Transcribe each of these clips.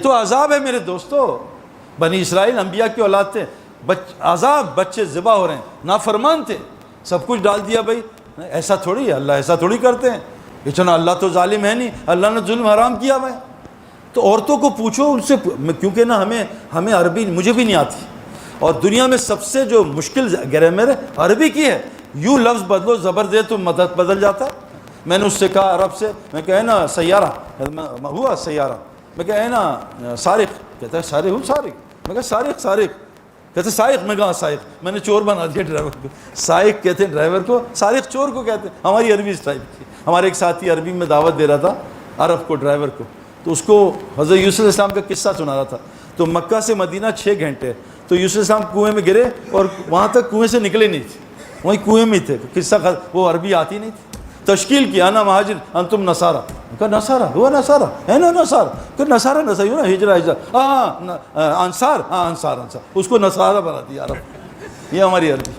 تو عذاب ہے میرے دوستو. بنی اسرائیل انبیاء کی اولاد تھے, عذاب, بچے ذبح ہو رہے ہیں, نافرمان تھے, سب کچھ ڈال دیا بھائی. ایسا تھوڑی ہے, اللہ ایسا تھوڑی کرتے ہیں. اتنا اللہ تو ظالم ہے نہیں, اللہ نے ظلم حرام کیا بھائی. تو عورتوں کو پوچھو ان سے, کیونکہ نا ہمیں عربی مجھے بھی نہیں آتی, اور دنیا میں سب سے جو مشکل گرامر عربی کی ہے. یوں لفظ بدلو, زبر دے تو مدد بدل جاتا ہے. میں نے اس سے کہا عرب سے, میں کہا ہے نا سیارہ, ہوا سیارہ, میں کہا ہے نا سارق, کہتا ہے سارق ہوں سارق, میں کہا سارق سارق, کہتے سائق, میں کہا سائق, میں نے چور بنا دیا ڈرائیور کو. سائق کہتے ہیں ڈرائیور کو, سارق چور کو کہتے ہیں. ہماری عربی اس ٹائپ کی. ہمارے ایک ساتھی عربی میں دعوت دے رہا تھا عرب کو, ڈرائیور کو, تو اس کو حضرت یوسف علیہ السلام کا قصہ سنا رہا تھا. تو مکہ سے مدینہ 6 گھنٹے, تو یوسف علیہ السلام کنویں میں گرے اور وہاں تک کنویں سے نکلے نہیں تھے, وہیں کنویں میں تھے. قصہ وہ عربی آتی نہیں تھی. تشکیل کیا, انا مہاجر انتم نصارہ, کہا نصارہ ہوا, نصارہ ہے نا, نصارہ, کہ نصارہ نصاری ہو نا, ہجرہ, ہاں انصار, ہاں انصار, اس کو نصارہ بنا دیا عرب. یہ ہماری عربی.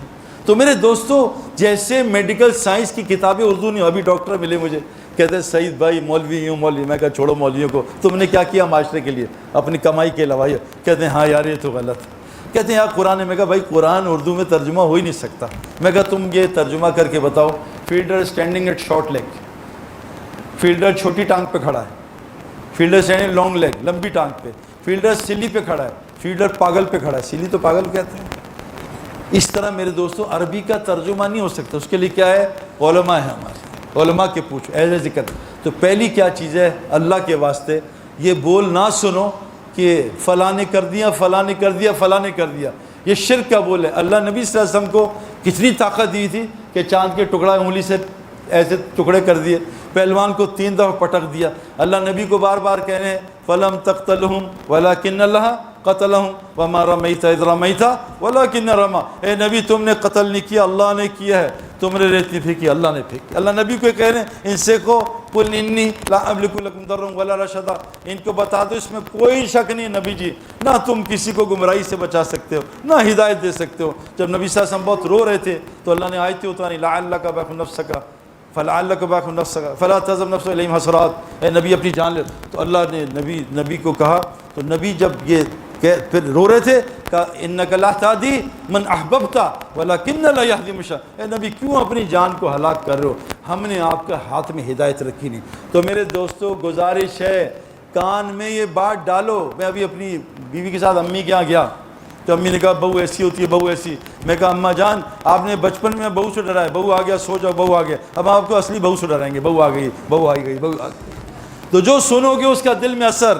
تو میرے دوستو, جیسے میڈیکل سائنس کی کتابیں اردو نہیں, ابھی ڈاکٹر ملے مجھے, کہتے ہیں سعید بھائی مولوی یوں مولوی. میں کہا چھوڑو مولویوں کو, تم نے کیا کیا معاشرے کے لیے اپنی کمائی کے علاوہ. کہتے ہیں ہاں یار یہ تو غلط. کہتے ہیں یار قرآن. میں کہا بھائی قرآن اردو میں ترجمہ ہو ہی نہیں سکتا. میں کہا تم یہ ترجمہ کر کے بتاؤ, fielder standing at short leg, fielder چھوٹی ٹانگ پہ کھڑا ہے, فیلڈر اسٹینڈنگ لانگ لیگ, لمبی ٹانگ پہ, فیلڈر سلی پہ کھڑا ہے, فیلڈر پاگل پہ کھڑا ہے. سلی تو پاگل کہتے ہیں. اس طرح میرے دوستوں عربی کا ترجمہ نہیں ہو سکتا. اس کے لیے کیا ہے, علماء ہے ہمارے, علماء کے پوچھو, ایسے ذکر. تو پہلی کیا چیز ہے, اللہ کے واسطے یہ بول نہ سنو کہ فلاں نے کر دیا, فلاں نے کر دیا, فلاں نے کر دیا. یہ شرک کا بول ہے. اللہ نبی صلی اللہ علیہ وسلم کو کتنی طاقت دی تھی کہ چاند کے ٹکڑا انگلی سے ایسے ٹکڑے کر دیے, پہلوان کو 3 دفعہ پٹک دیا. اللہ نبی کو بار بار کہہ رہے ہیں فلم تقتلہم ولکن اللہ قتلہم وما رمیت اذ رمیت ولکن رمی. اے نبی تم نے قتل نہیں کیا, اللہ نے کیا ہے, تم نے ریت نہیں پھینکی, اللہ نے پھینکی. اللہ نبی کو کہہ رہے ہیں ان سے کو قل انی لا املک لکم ضرا ولا رشدا, ان کو بتا دو اس میں کوئی شک نہیں نبی جی, نہ تم کسی کو گمراہی سے بچا سکتے ہو نہ ہدایت دے سکتے ہو. جب نبی صلی اللہ علیہ وسلم بہت رو رہے تھے تو اللہ نے آیتیں اتاری, لعلک باخع نفسک فلعلک باخع نفسک فلا تذهب نفسک الیہم حسرات. اے نبی اپنی جان لے. تو اللہ نے نبی کو کہا, تو نبی جب یہ پھر رو رہے تھے, کہا انک لا تہدی من احببت ولکن اللہ یہدی من یشاء. اے نبی کیوں اپنی جان کو ہلاک کر رہے ہو, ہم نے آپ کے ہاتھ میں ہدایت رکھی نہیں. تو میرے دوستو گزارش ہے, کان میں یہ بات ڈالو. میں ابھی اپنی بیوی کے ساتھ امی کے یہاں گیا, تو امی نے کہا بہو ایسی ہوتی ہے, بہو ایسی. میں کہا اماں جان آپ نے بچپن میں بہو سے ڈرایا, بہو آ گیا سو جاؤ, بہو آ گیا, اب آپ کو اصلی بہو سے ڈرائیں گے, بہو آ گئی, بہو آ گئی, بہو آ گئی. تو جو سنو گے اس کا دل میں اثر.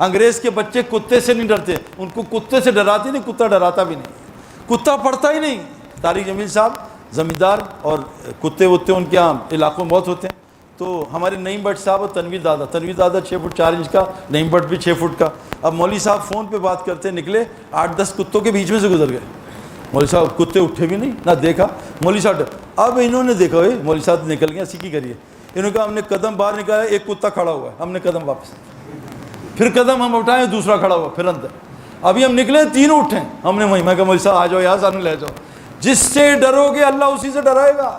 انگریز کے بچے کتے سے نہیں ڈرتے, ان کو کتے سے ڈراتے نہیں, کتا ڈراتا بھی نہیں, کتا پڑتا ہی نہیں. طارق جمیل صاحب زمیندار, اور کتے وتے ان کے یہاں علاقوں میں بہت ہوتے ہیں. تو ہمارے نعیم بٹ صاحب اور تنویر دادا 6 فٹ 4 انچ کا, نعیم بٹ بھی 6 فٹ کا. اب مولوی صاحب فون پہ بات کرتے نکلے, 8-10 کتوں کے بیچ میں سے گزر گئے. مولوی صاحب کتے اٹھے بھی نہیں, نہ دیکھا. مولوی صاحب اب انہوں نے دیکھا, مولوی صاحب نکل گئے, سیکھی کریے. انہوں نے کہا ہم نے قدم باہر نکالا, ایک کتا کھڑا ہوا ہے, ہم نے قدم واپس, پھر قدم ہم اٹھائے, دوسرا کھڑا ہوا, پھر اندر. ابھی ہم نکلے, تینوں اٹھے, ہم نے وہیں. میں کہا مولوی صاحب آ جاؤ یہاں, سامنے لے جاؤ. جس سے ڈرو گے اللہ اسی سے ڈرائے گا.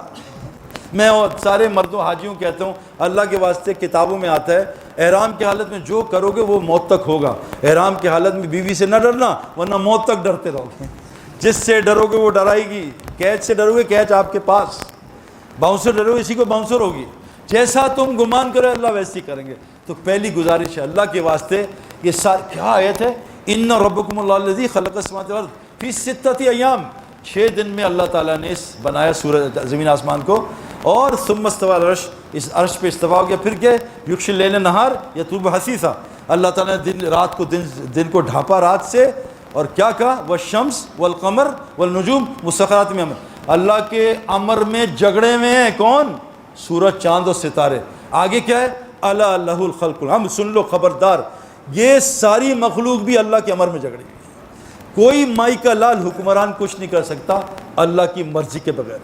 میں اور سارے مردوں حاجیوں کہتا ہوں, اللہ کے واسطے کتابوں میں آتا ہے احرام کی حالت میں جو کرو گے وہ موت تک ہوگا. احرام کی حالت میں بیوی سے نہ ڈرنا, ورنہ موت تک ڈرتے رہو گے. جس سے ڈرو گے وہ ڈرائے گی. کیچ سے ڈرو گے, کیچ آپ کے پاس. باؤنسر ڈرو گے, اسی کو باؤنسر ہوگی. جیسا تم گمان کرو اللہ ویسی کریں گے. تو پہلی گزارش ہے اللہ کے واسطے, یہ کیا آیت ہے, ان ربکم اللہ الذی خلق السماوات والارض فی 6 ایام, 6 دن میں اللہ تعالیٰ نے بنایا سورج زمین آسمان کو. اور ثم استوى على العرش, اس عرش پہ استوا ہو گیا. پھر کیا, یغشی اللیل نہار یطلب حثیثا, اللہ تعالیٰ نے رات کو دن کو ڈھانپا رات سے. اور کیا کہا, والشمس والقمر والنجوم مسخرات میں. اللہ کے امر میں جھگڑے میں ہیں کون, سورج چاند اور ستارے. آگے کیا ہے, الا لہ الخلق. ہم سن لو خبردار, یہ ساری مخلوق بھی اللہ کے امر میں جھگڑی. کوئی مائی کا لال حکمران کچھ نہیں کر سکتا اللہ کی مرضی کے بغیر.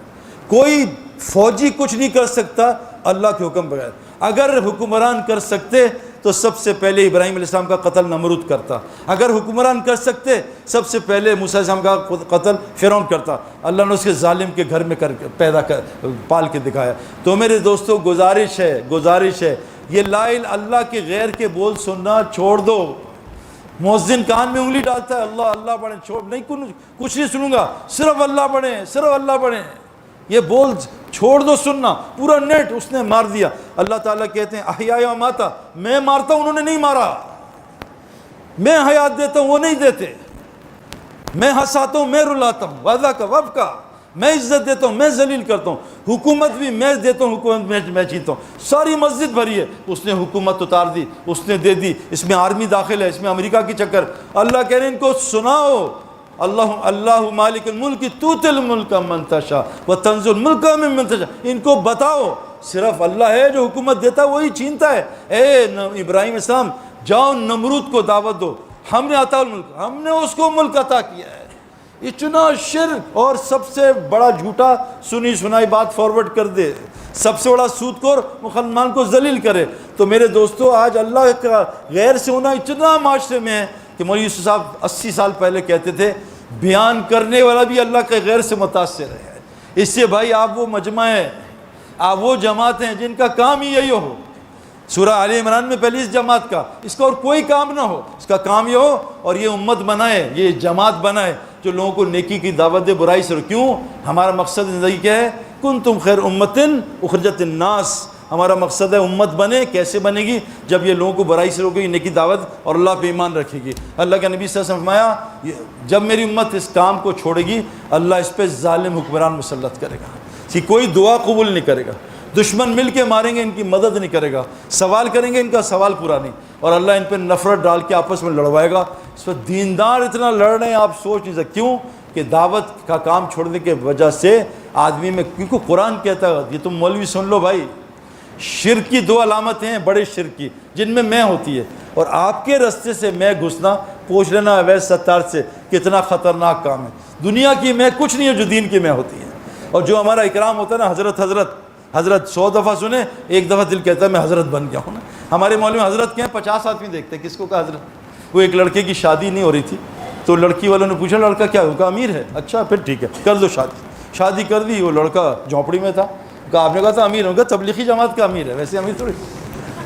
کوئی فوجی کچھ نہیں کر سکتا اللہ کے حکم بغیر. اگر حکمران کر سکتے تو سب سے پہلے ابراہیم علیہ السلام کا قتل نمرود کرتا. اگر حکمران کر سکتے سب سے پہلے موسیٰ علیہ السلام کا قتل فرعون کرتا. اللہ نے اس کے ظالم کے گھر میں پال کے دکھایا. تو میرے دوستو گزارش ہے, یہ لا الہ اللہ کے غیر کے بول سننا چھوڑ دو. مؤذن کان میں انگلی ڈالتا ہے، اللہ اللہ پڑھیں، چھوڑ نہیں، کچھ نہیں سنوں گا، صرف اللہ پڑھیں، صرف اللہ پڑھیں، یہ بول چھوڑ دو سننا، پورا نیٹ اس نے مار دیا۔ اللہ تعالیٰ کہتے ہیں احیا و ماتا، میں مارتا ہوں، انہوں نے نہیں مارا، میں حیات دیتا ہوں، وہ نہیں دیتے، میں ہنساتا ہوں، میں رلاتا ہوں، وعدہ کا وب کا، میں عزت دیتا ہوں، میں ذلیل کرتا ہوں، حکومت بھی میں دیتا ہوں، حکومت میں چھینتا ہوں۔ ساری مسجد بھری ہے، اس نے حکومت اتار دی، اس نے دے دی، اس میں آرمی داخل ہے، اس میں امریکہ کی چکر۔ اللہ کہہ رہے ہیں ان کو سناؤ، اللہ مالک الملک تؤتی الملک من تشاء وتنزع الملک ممن تشاء، ان کو بتاؤ صرف اللہ ہے جو حکومت دیتا ہے، وہی چھینتا ہے۔ اے ابراہیم السلام جاؤ نمرود کو دعوت دو، ہم نے عطا الملک، ہم نے اس کو ملک عطا کیا ہے۔ اتنا شرک، اور سب سے بڑا جھوٹا سنی سنائی بات فارورڈ کر دے، سب سے بڑا سود خور مسلمان کو ذلیل کرے۔ تو میرے دوستو آج اللہ کا غیر سے ہونا اتنا معاشرے میں ہے کہ مولوی یوسف صاحب 80 سال پہلے کہتے تھے بیان کرنے والا بھی اللہ کے غیر سے متاثر ہے۔ اس سے بھائی آپ وہ مجمع ہے، آپ وہ جماعت ہیں جن کا کام ہی یہی ہو۔ سورہ آل عمران میں پہلی اس جماعت کا، اس کا اور کوئی کام نہ ہو، اس کا کام یہ ہو اور یہ امت بنائے، یہ جماعت بنائے جو لوگوں کو نیکی کی دعوت دے، برائی سے۔ کیوں؟ ہمارا مقصد زندگی کیا ہے؟ کنتم خیر امۃ اخرجت الناس، ہمارا مقصد ہے امت بنے۔ کیسے بنے گی؟ جب یہ لوگوں کو برائی سے روکے گی، نیکی دعوت اور اللہ پہ ایمان رکھے گی۔ اللہ کے نبی صلی اللہ علیہ وسلم نے فرمایا جب میری امت اس کام کو چھوڑے گی، اللہ اس پہ ظالم حکمران مسلط کرے گا، کہ کوئی دعا قبول نہیں کرے گا، دشمن مل کے ماریں گے، ان کی مدد نہیں کرے گا، سوال کریں گے، ان کا سوال پورا نہیں، اور اللہ ان پہ نفرت ڈال کے آپس میں لڑوائے گا۔ اس پر دیندار اتنا لڑ رہے ہیں آپ سوچ نہیں سکتے۔ کیوں؟ کہ دعوت کا کام چھوڑنے کی وجہ سے آدمی میں، کیونکہ قرآن کہتا ہے، یہ تم مولوی سن لو بھائی، شرک کی 2 علامتیں ہیں بڑے شرک کی، جن میں ہوتی ہے، اور آپ کے رستے سے میں گھسنا، پوچھ لینا اویس ستار سے کتنا خطرناک کام ہے۔ دنیا کی میں کچھ نہیں ہے جو دین کی میں ہوتی ہے۔ اور جو ہمارا اکرام ہوتا ہے نا، حضرت حضرت حضرت 100 دفعہ سنے، ایک دفعہ دل کہتا ہے میں حضرت بن گیا ہوں نا۔ ہمارے مولوی میں حضرت کیا ہیں، 50 آدمی دیکھتے ہیں، کس کو کہا حضرت؟ وہ ایک لڑکے کی شادی نہیں ہو رہی تھی، تو لڑکی والوں نے پوچھا لڑکا کیا ہوگا؟ امیر ہے۔ اچھا پھر ٹھیک ہے، کر دو شادی۔ شادی کر دی، وہ لڑکا جھونپڑی میں تھا، کہا آپ نے کہا تھا امیر ہوں گا، تبلیغی جماعت کا امیر ہے، ویسے امیر تھوڑی،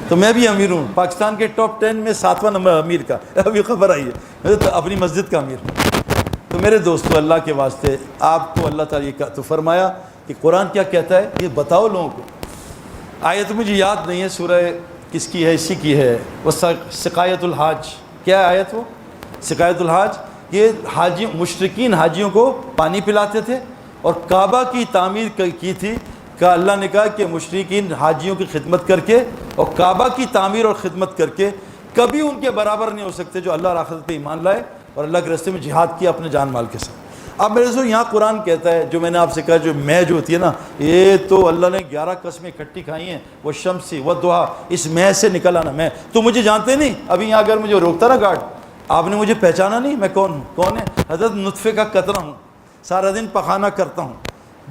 تو میں بھی امیر ہوں، پاکستان کے ٹاپ 10 میں 7واں نمبر امیر کا، ابھی خبر آئی ہے، میں تو اپنی مسجد کا امیر ہوں۔ تو میرے دوستو اللہ کے واسطے آپ کو اللہ تعالیٰ یہ تو فرمایا کہ قرآن کیا کہتا ہے یہ بتاؤ لوگوں کو۔ آیت مجھے یاد نہیں ہے، سورہ کس کی ہے، اسی کی ہے، وہ سقایت الحاج، کیا ہے آیت وہ؟ سقایت الحاج، یہ مشرکین حاجیوں کو پانی پلاتے تھے اور کعبہ کی تعمیر کی تھی، کہ اللہ نے کہا کہ مشرکین حاجیوں کی خدمت کر کے اور کعبہ کی تعمیر اور خدمت کر کے کبھی ان کے برابر نہیں ہو سکتے جو اللہ اور آخرت پہ ایمان لائے اور اللہ کے راستے میں جہاد کیا اپنے جان مال کے ساتھ۔ اب میرے دوستو یہاں قرآن کہتا ہے، جو میں نے آپ سے کہا جو میں جو ہوتی ہے نا، یہ تو اللہ نے 11 قسمیں اکٹھی کھائی ہیں، وہ شمسی و دعا، اس میں سے نکل آنا۔ میں تو مجھے جانتے نہیں، ابھی یہاں اگر مجھے روکتا نا گارڈ، آپ نے مجھے پہچانا نہیں، میں کون ہوں؟ کون ہے؟ حضرت نطفے کا قطرہ ہوں، سارا دن پخانہ کرتا ہوں،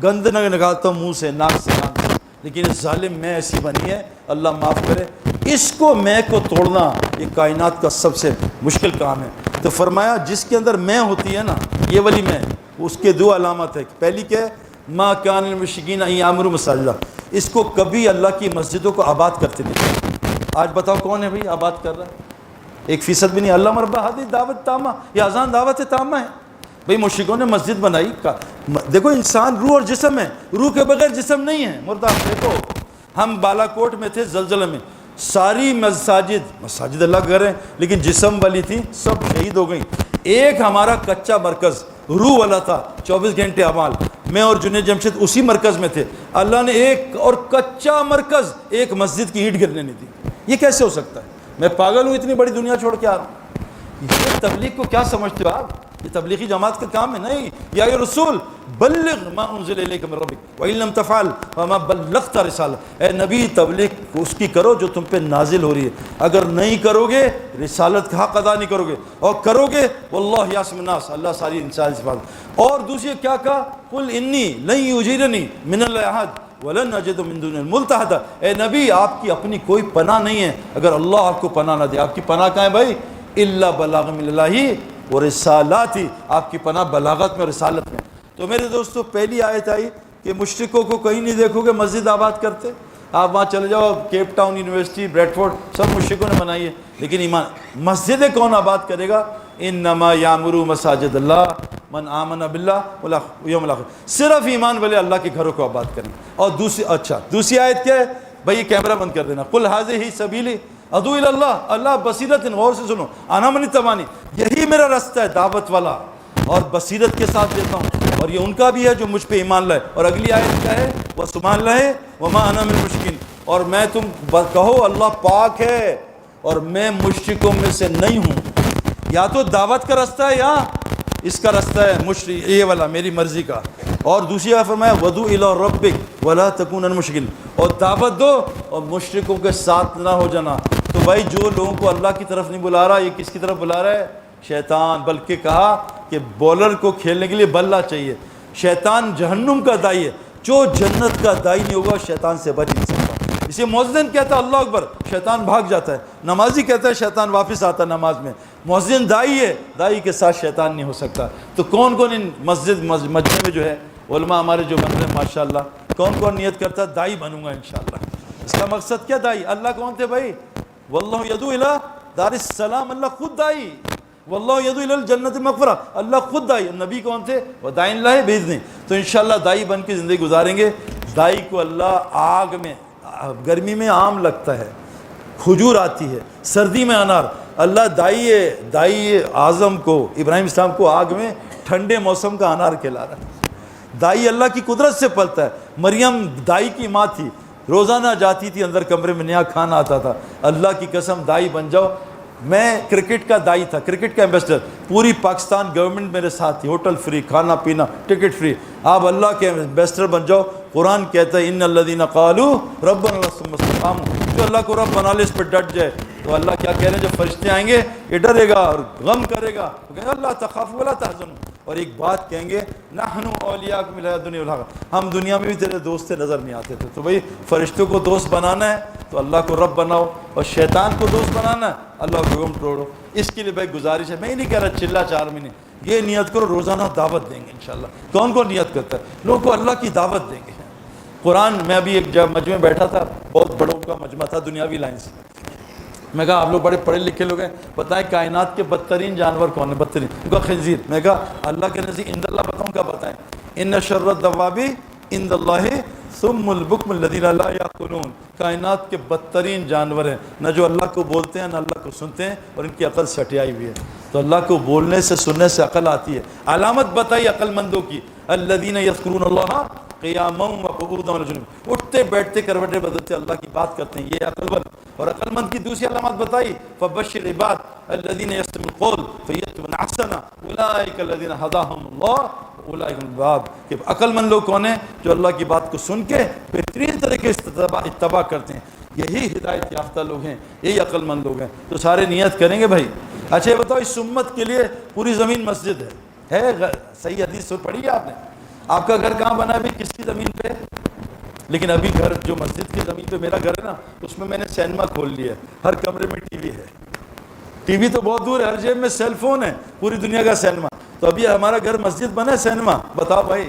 گند نہ نکالتا ہوں منہ سے، ناک سے، کان سے، لیکن اس ظالم میں ایسی بنی ہے، اللہ معاف کرے۔ اس کو میں کو توڑنا یہ کائنات کا سب سے مشکل کام ہے۔ تو فرمایا جس کے اندر میں ہوتی ہے نا، یہ والی میں، اس کے 2 علامت ہے۔ پہلی کیا ہے؟ ما کان المشرکین ان یعمروا مساجد، اس کو کبھی اللہ کی مسجدوں کو آباد کرتے نہیں۔ آج بتاؤ کون ہے بھائی آباد کر رہا ہے؟ 1% بھی نہیں۔ اللہ مربع ہادی دعوت تامہ، یہ اذان دعوت تامہ ہے بھائی۔ مشرکوں نے مسجد بنائی، دیکھو انسان روح اور جسم ہے، روح کے بغیر جسم نہیں ہے، مردہ۔ دیکھو ہم بالا کوٹ میں تھے زلزلے میں، ساری مساجد اللہ کے گھر ہیں، لیکن جسم والی تھی سب شہید ہو گئیں۔ ایک ہمارا کچا مرکز روح والا تھا، 24 گھنٹے اعمال، میں اور جنید جمشید اسی مرکز میں تھے، اللہ نے ایک اور کچا مرکز، ایک مسجد کی اینٹ گرنے نہیں دی۔ یہ کیسے ہو سکتا ہے؟ میں پاگل ہوں اتنی بڑی دنیا چھوڑ کے آ رہا ہوں۔ یہ تبلیغ کو کیا سمجھتے ہو آپ؟ یہ تبلیغی جماعت کا کام ہے؟ نہیں۔ یا رسول بلغ ما انزل الیک من ربک وان لم تفعل فما بلغت رسالہ، اے نبی تبلیغ اس کی کرو جو تم پہ نازل ہو رہی ہے، اگر نہیں کرو گے رسالت کا حق ادا نہیں کرو گے، اور کرو گے واللہ یعصم الناس، اللہ ساری انسان سے حفاظت۔ اور دوسری کیا کہا؟ قل انی لن یجیرنی من اللہ احد ولن اجد من دون الملتحد، اے نبی آپ کی اپنی کوئی پناہ نہیں ہے اگر اللہ آپ کو پناہ نہ دے۔ آپ کی پناہ کہاں ہے بھائی؟ الا بلاغ من اللہ و رسالاتی، آپ کی پناہ بلاغت میں اور رسالت میں۔ تو میرے دوستو پہلی آیت آئی کہ مشرکوں کو کہیں نہیں دیکھو گے مسجد آباد کرتے، آپ وہاں چلے جاؤ، Cape Town University, Bradford, سب مشرکوں نے بنائی ہے، لیکن ایمان مسجدیں کون آباد کرے گا؟ انما یامر مساجد اللہ من آمن باللہ والیوم الآخر، صرف ایمان والے اللہ کے گھروں کو آباد کریں۔ اور دوسری آیت کیا ہے بھائی؟ یہ کیمرہ بند کر دینا، قل ھذہ سبیلی ادعو الی اللہ، اللہ بصیرت، غور سے سنو، انا من اتبعنی، یہی میرا راستہ ہے دعوت والا اور بصیرت کے ساتھ دیتا ہوں، اور یہ ان کا بھی ہے جو مجھ پہ ایمان لائے۔ اور اگلی آیت کیا ہے؟ وسبحان اللہ وما انا من المشرکین، اور میں تم کہو اللہ پاک ہے اور میں مشرکوں میں سے نہیں ہوں۔ یا تو دعوت کا راستہ ہے یا اس کا راستہ ہے مشرک، یہ والا میری مرضی کا۔ اور دوسری بار فرمایا ودعو الی ربک ولا تکونن من المشرکین، اور دعوت دو اور مشرکوں کے ساتھ نہ ہو جانا۔ تو بھائی جو لوگوں کو اللہ کی طرف نہیں بلا رہا، یہ کس کی طرف بلا رہا ہے؟ شیطان۔ بلکہ کہا کہ بولر کو کھیلنے کے لیے بلہ چاہیے۔ شیطان جہنم کا دائی ہے، جو جنت کا دائی نہیں ہوگا شیطان سے بچ نہیں سکتا۔ اسے مؤذن کہتا ہے اللہ اکبر، شیطان بھاگ جاتا ہے، نمازی کہتا ہے شیطان واپس آتا ہے نماز میں۔ مؤذن دائی ہے، دائی کے ساتھ شیطان نہیں ہو سکتا۔ تو کون کون ان مجمع میں جو ہے علماء ہمارے جو بن رہے ہیں ماشاءاللہ، کون کون نیت کرتا ہے دائی بنوں گا انشاءاللہ؟ اس کا مقصد کیا دائی؟ اللہ کون تھے بھائی؟ واللہ یدعو الی دار السلام، اللہ خود دائی۔ واللہ یدعو الی الجنت مغفرہ، اللہ خود دائی۔ نبی کون تھے؟ وداعی اللہ باذنہ۔ تو انشاءاللہ دائی بن کے زندگی گزاریں گے۔ دائی کو اللہ آگ میں، گرمی میں آم لگتا ہے، کھجور آتی ہے، سردی میں انار، اللہ دائی اعظم کو، ابراہیم السلام کو آگ میں ٹھنڈے موسم کا انار کھلا رہا ہے۔ دائی اللہ کی قدرت سے پلتا ہے۔ مریم دائی کی ماں تھی، روزانہ جاتی تھی اندر کمرے میں، نیا کھانا آتا تھا۔ اللہ کی قسم دائی بن جاؤ۔ میں کرکٹ کا دائی تھا، کرکٹ کا ایمبیسڈر، پوری پاکستان گورنمنٹ میرے ساتھ تھی، ہوٹل فری، کھانا پینا، ٹکٹ فری۔ آپ اللہ کے ایمبیسڈر بن جاؤ۔ قرآن کہتا ہے ان الذین قالوا ربنا اللہ ثم استقاموا، جو اللہ کو رب بنا لے اس پہ ڈٹ جائے تو اللہ کیا کہہ رہے ہیں؟ جب فرشتے آئیں گے یہ ڈرے گا اور غم کرے گا، وہ کہیں گے اللہ تخافوا ولا تحزنوا، اور ایک بات کہیں گے نحن اولیاءکم فی الحیاۃ الدنیا والآخرہ، ہم دنیا میں بھی تیرے دوست نظر نہیں آتے تھے۔ تو بھائی فرشتوں کو دوست بنانا ہے تو اللہ کو رب بناؤ، اور شیطان کو دوست بنانا ہے اللہ کو حکم توڑو۔ اس کے لیے بھائی گزارش ہے، میں ہی نہیں کہہ رہا چلا 4 مہینے، یہ نیت کرو روزانہ دعوت دیں گے انشاءاللہ۔ کون کون نیت کرتا ہے؟ لوگوں کو اللہ کی دعوت دیں گے۔ قرآن میں ابھی ایک جب مجمع میں بیٹھا تھا، بہت بڑوں کا مجمع تھا دنیاوی لائن سے، میں کہا آپ لوگ بڑے پڑھے لکھے لوگ ہیں، بتائیں کائنات کے بدترین جانور کون ہے؟ بدترین؟ ان کا خنزیر۔ میں کہا اللہ کے نزدیک عند اللہ بتاؤں کیا بتائیں؟ ان شر الدواب عند اللہ ثم البکم الذین لا یعقلون، کائنات کے بدترین جانور ہیں، نہ جو اللہ کو بولتے ہیں نہ اللہ کو سنتے ہیں، اور ان کی عقل سٹیائی ہوئی ہے۔ تو اللہ کو بولنے سے سننے سے عقل آتی ہے۔ علامت بتائی عقل مندوں کی، الذین یذکرون اللہ قیاما وقعودا وعلی جنوب، اٹھتے بیٹھتے کروٹیں بدلتے اللہ کی بات کرتے ہیں، یہ عقل مند۔ اور عقل مند کی دوسری علامت بتائی فبشر عباد الذین یستمعون القول فیتبعون احسنہ اولئک الذین ہداہم اللہ اولئک هم الالباب، کہ عقل مند لوگ کون ہیں؟ جو اللہ کی بات کو سن کے بہترین طریقے سے اتباع کرتے ہیں، یہی ہدایت یافتہ لوگ ہیں، یہی عقل مند لوگ ہیں۔ تو سارے نیت کریں گے بھائی۔ اچھا یہ بتاؤ اس امت کے لیے پوری زمین مسجد ہے صحیح حدیث پڑھی ہے آپ نے؟ آپ کا گھر کہاں بنا ہے ابھی؟ کس کی زمین پہ؟ لیکن ابھی گھر جو مسجد کی زمین پہ میرا گھر ہے نا، اس میں نے سینما کھول لیا ہے، ہر کمرے میں ٹی وی ہے۔ ٹی وی تو بہت دور ہے، ہر جیب میں سیل فون ہے، پوری دنیا کا سینما۔ تو ابھی ہمارا گھر مسجد بنا ہے سینما؟ بتاؤ بھائی۔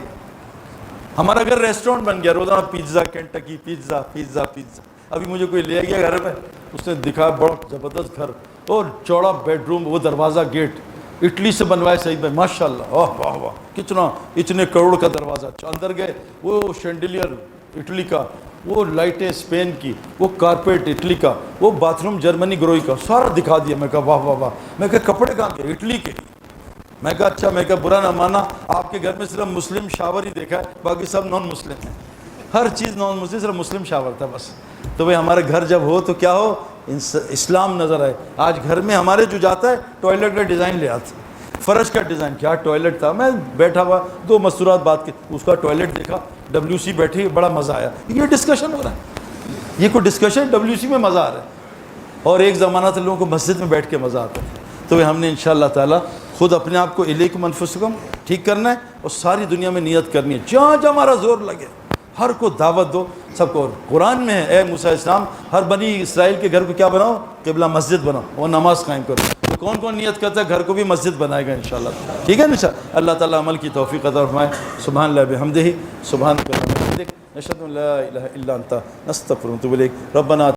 ہمارا گھر ریسٹورینٹ بن گیا، روزانہ pizza, Kentucky pizza pizza pizza. ابھی مجھے کوئی لے گیا گھر میں، اس نے دکھایا بڑا زبردست گھر، اور چوڑا بیڈ روم، وہ دروازہ گیٹ اٹلی سے بنوائے صحیح بھائی ماشاء اللہ، واہ واہ واہ، کتنا اتنے کروڑ کا دروازہ۔ اندر گئے، وہ شینڈیلیئر اٹلی کا، وہ لائٹیں اسپین کی، وہ کارپیٹ اٹلی کا، وہ باتھ روم جرمنی گروئی کا، سارا دکھا دیا۔ میں کہا واہ واہ واہ۔ میں کہا کپڑے کہاں کے؟ اٹلی کے۔ میں کہا اچھا، میں کہا برا نہ مانا، آپ کے گھر میں صرف مسلم شاور ہی دیکھا ہے، باقی سب نان مسلم ہیں، ہر چیز نان مسلم، صرف مسلم شاور تھا بس۔ تو بھائی ہمارے گھر جب ہو تو کیا ہو؟ اسلام نظر آئے۔ آج گھر میں ہمارے جو جاتا ہے ٹوائلٹ کا ڈیزائن لے آتا، فرش کا ڈیزائن، کیا ٹوائلٹ تھا۔ میں بیٹھا ہوا 2 مستورات بات کی، اس کا ٹوائلٹ دیکھا، WC بیٹھی، بڑا مزہ آیا۔ یہ ڈسکشن ہو رہا ہے، یہ کوئی ڈسکشن، WC میں مزہ آ رہا ہے۔ اور ایک زمانہ تھا لوگوں کو مسجد میں بیٹھ کے مزہ آتا ہے۔ تو ہم نے انشاءاللہ تعالیٰ خود اپنے آپ کو الیکم انفسکم ٹھیک کرنا ہے، اور ساری دنیا میں نیت کرنی ہے، جہاں جہاں ہمارا زور لگے ہر کو دعوت دو سب کو۔ قرآن میں ہے اے موسیٰ السلام، ہر بنی اسرائیل کے گھر کو کیا بناؤ؟ قبلہ مسجد بناؤ، اور نماز قائم کرو۔ تو کون کون نیت کرتا ہے گھر کو بھی مسجد بنائے گا انشاءاللہ، ٹھیک ہے نا؟ اللہ تعالیٰ عمل کی توفیق عطا فرمائے۔ سبحان اللہ بحمدہ، سبحانک اللہم وبحمدک۔ نشهد ان لا اله الا انت نستغفرك ونتوب اليك ربنا